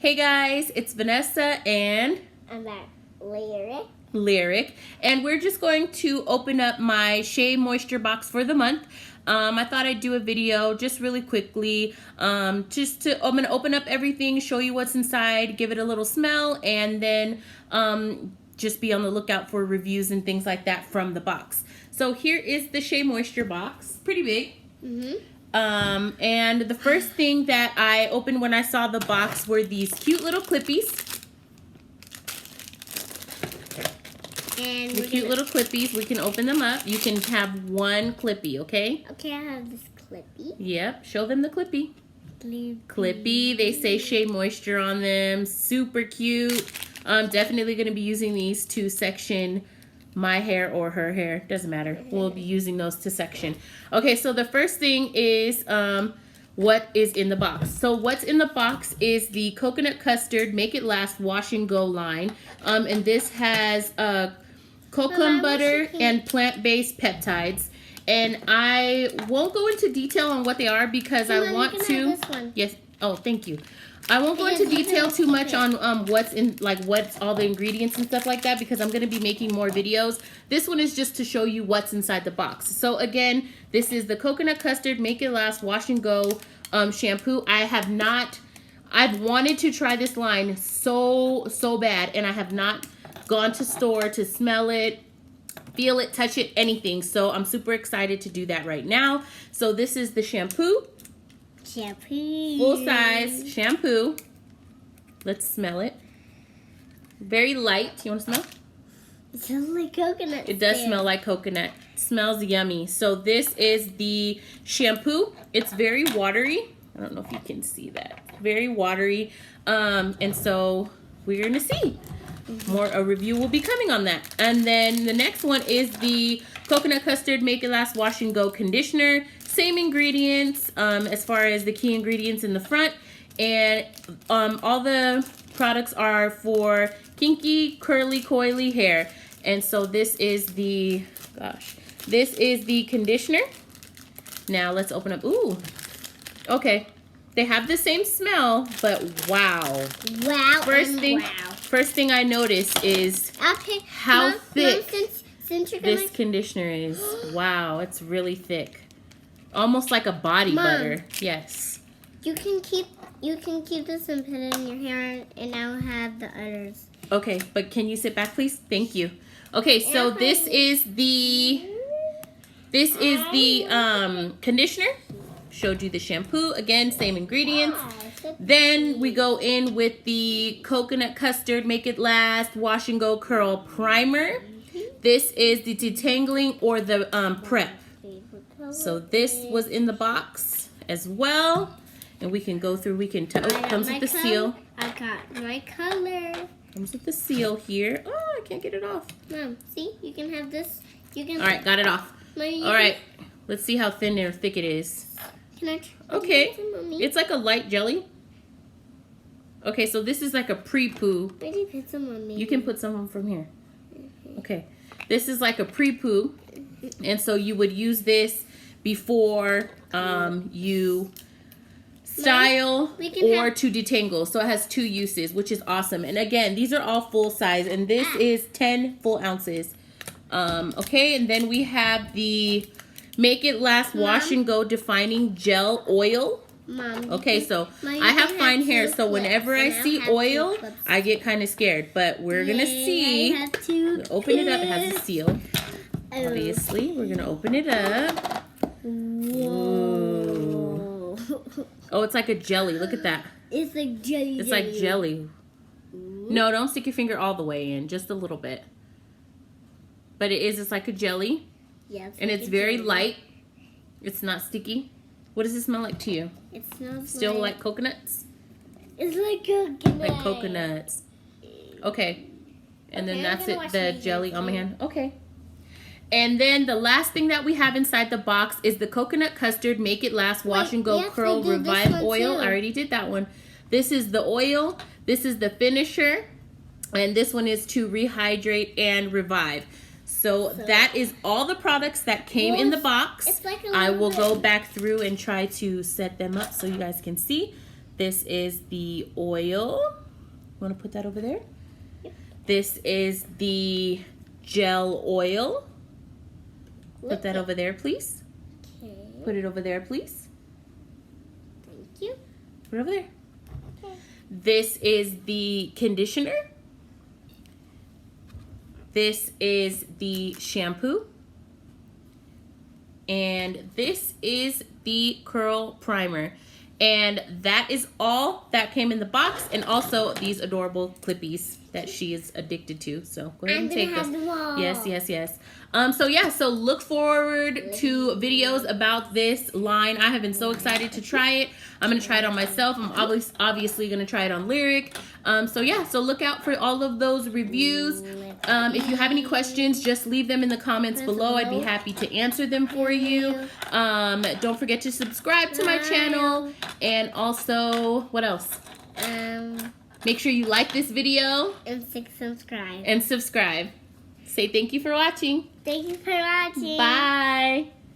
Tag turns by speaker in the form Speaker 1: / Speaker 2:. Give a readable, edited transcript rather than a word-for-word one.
Speaker 1: Hey guys, it's Vanessa and
Speaker 2: I'm at
Speaker 1: Lyrik, and we're just going to open up my Shea Moisture box for the month. I thought I'd do a video just really quickly, I'm gonna open up everything, show you what's inside, give it a little smell, and then just be on the lookout for reviews and things like that from the box. So here is the Shea Moisture box, pretty big. And the first thing that I opened when I saw the box were these cute little clippies.
Speaker 2: And
Speaker 1: The cute little clippies, we can open them up. You can have one clippy, okay?
Speaker 2: Okay, I have this clippy.
Speaker 1: Yep, show them the clippy. Clippy, they say Shea Moisture on them. Super cute. I'm definitely going to be using these to section my hair or her hair. Doesn't matter. We'll be using those to section. Okay, so the first thing is what is in the box. So what's in the box is the coconut custard Make It Last Wash and Go line. And this has cocoa butter and plant-based peptides. And I won't go into detail on what they are because I want to. Yes. Oh, thank you. I won't go into detail too much on what's in, like what's all the ingredients and stuff like that, because I'm going to be making more videos. This one is just to show you what's inside the box. So again, this is the coconut custard Make It Last Wash and Go shampoo. I've wanted to try this line so bad, and I have not gone to store to smell it, feel it, touch it, anything. So I'm super excited to do that right now. So this is the shampoo. Full size shampoo. Let's smell it. Very light. You want to smell?
Speaker 2: It smells like coconut.
Speaker 1: It does smell like coconut. It smells yummy. So this is the shampoo. It's very watery. I don't know if you can see that. Very watery. And so we're gonna see. A review will be coming on that. And then the next one is the coconut custard Make It Last Wash and Go conditioner. Same ingredients as far as the key ingredients in the front, and all the products are for kinky, curly, coily hair. And so this is the conditioner. Now let's open up. Ooh, okay. They have the same smell, but wow. First thing I noticed is how thick this conditioner is. Wow, it's really thick. Almost like a body butter. Yes.
Speaker 2: You can keep this and put it in your hair, and I'll have the others.
Speaker 1: Okay, but can you sit back, please? Thank you. Okay, so this is the conditioner. Showed you the shampoo. Again, same ingredients. Then we go in with the coconut custard Make It Last Wash and Go Curl Primer. This is the detangling or the prep. So this was in the box as well, and we can go through. Comes with the seal.
Speaker 2: I got my color.
Speaker 1: Comes with the seal here. Oh, I can't get it off.
Speaker 2: Mom, see, you can have this. You can.
Speaker 1: All right, got it off. All right, let's see how thin or thick it is.
Speaker 2: Can I?
Speaker 1: Okay, it's like a light jelly. Okay, so this is like a pre-poo.
Speaker 2: Maybe put some on me.
Speaker 1: You can put some from here. Okay, this is like a pre-poo, and so you would use this before you style or to detangle. So it has two uses, which is awesome. And again, these are all full size, and this is 10 full ounces. Okay, and then we have the Make It Last Wash and Go Defining Gel Oil.
Speaker 2: Mom,
Speaker 1: okay, so I have fine hair, so whenever I see oil, I get kind of scared. But we're gonna see. Open it up. It has a seal. Obviously, we're gonna open it up. Whoa. Oh, it's like a jelly. Look at that.
Speaker 2: It's like jelly.
Speaker 1: It's like jelly. No, don't stick your finger all the way in. Just a little bit. But it's like a jelly.
Speaker 2: Yeah.
Speaker 1: And it's very light. It's not sticky. What does it smell like to you?
Speaker 2: It smells
Speaker 1: still like coconuts?
Speaker 2: It's like coconut.
Speaker 1: Like coconuts. Okay. And then that's it. The jelly on my hand. Okay. And then the last thing that we have inside the box is the coconut custard Make It Last Wash and Go Curl Revive Oil. I already did that one. This is the oil. This is the finisher. And this one is to rehydrate and revive. So that is all the products that came in the box. I will go back through and try to set them up so you guys can see. This is the oil. Want to put that over there?
Speaker 2: Yep.
Speaker 1: This is the gel oil. Put that over there, please.
Speaker 2: Okay.
Speaker 1: Put it over there, please.
Speaker 2: Thank you.
Speaker 1: Put it over there.
Speaker 2: Okay.
Speaker 1: This is the conditioner. This is the shampoo. And this is the curl primer. And that is all that came in the box, and also these adorable clippies that she is addicted to. So go ahead and take this. Yes, yes, yes. So yeah, so look forward to videos about this line. I have been so excited to try it. I'm gonna try it on myself. I'm obviously gonna try it on Lyrik. So yeah, so look out for all of those reviews. If you have any questions, just leave them in the comments below. I'd be happy to answer them for you. Don't forget to subscribe to my channel, and also, what else? Make sure you like this video
Speaker 2: And subscribe.
Speaker 1: and subscribe. Say thank you for watching.
Speaker 2: Thank you for watching.
Speaker 1: Bye.